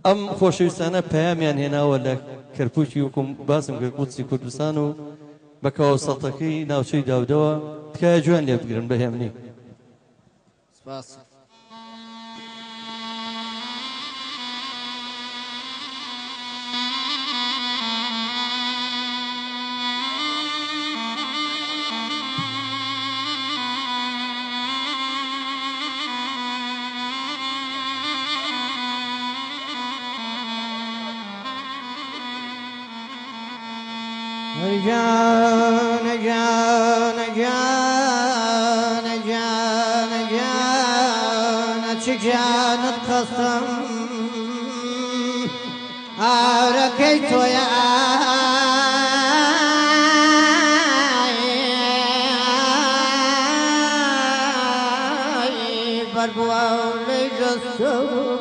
ئەم خۆشەویستانە پەیامیان هێناوە لە کەرکووکی وەکوم باسم کرد قودسی کوردستان و بە کاوەسەڵتەکەی ناوچەی داودەوە تکایە جوان لێ بگرن بەهێمنی. سپاس. جان جان جان جان جان چه جانت خستم آرکی تویا بربوال جستم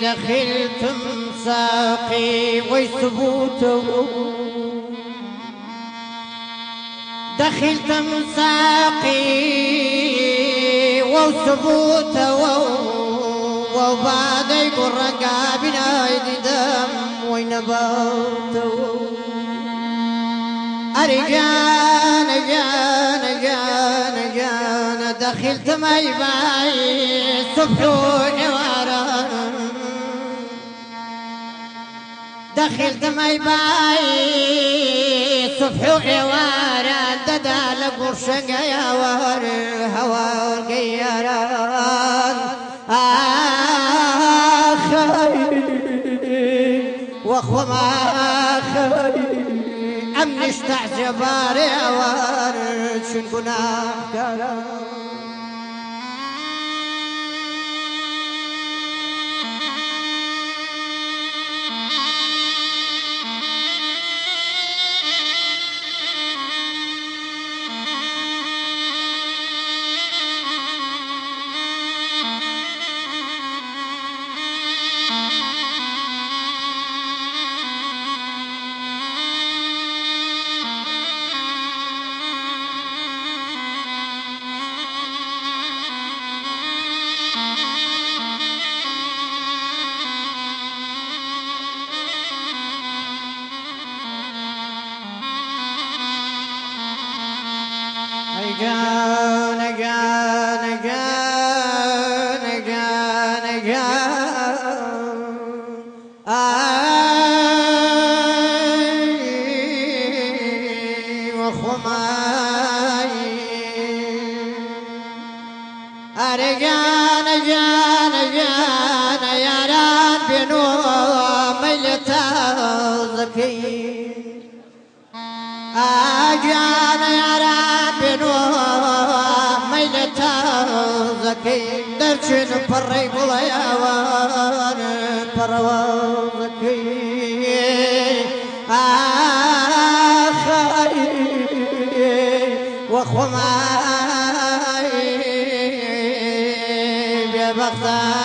دخلتم ساقي ويثبوته دخلتم ساقي وثبوته وبعد يقول رقابنا يدم وينبوته أرجان جان جان جان دخلت ما يباي صبح ونوارا دخلت ما يباي صبح ونوارا ددال قرشق يا وار هوا والقياران آخري وخما آخري أم نشتع جباري أوار شن قناح كارا جان جان جان جان جان وخماي أرجان جان جان يا رب نوم التزكي أجان يا رب نوم التزكي درشن بري بلايوان بروزكي آخي وخماي ببغداي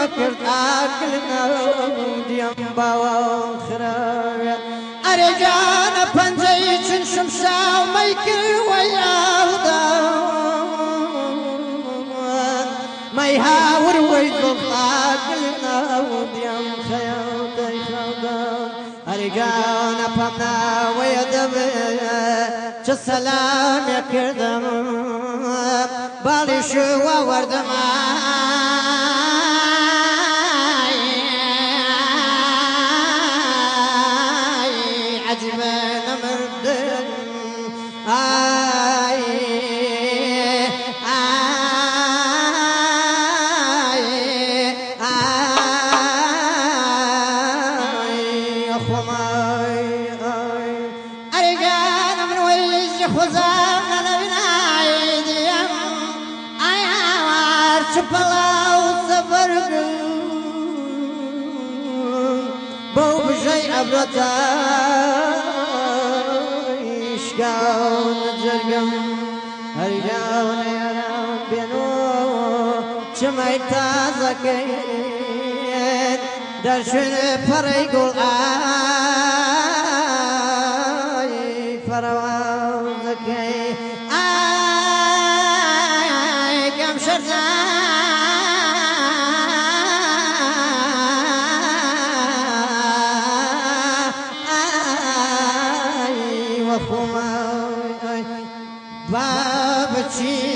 مكر عقلنا ديم باوخرا أرجعنا بنزيت شمسا وميكر وياودا ما يهاور ويضل عقلنا ديم خيودا يخودا أرجعنا بنا ويدب السلام يا كردم بالي شو وردم عجبنا مردن أرجعنا من ويز خزامنا بنايديم أيوار شبلا وسفرق بو بجي أبرتا إشكاون جرقم أرجعنا يا ربنا شميتا زكين درشن فريقل فروازكي كم شرزا وخما بابتي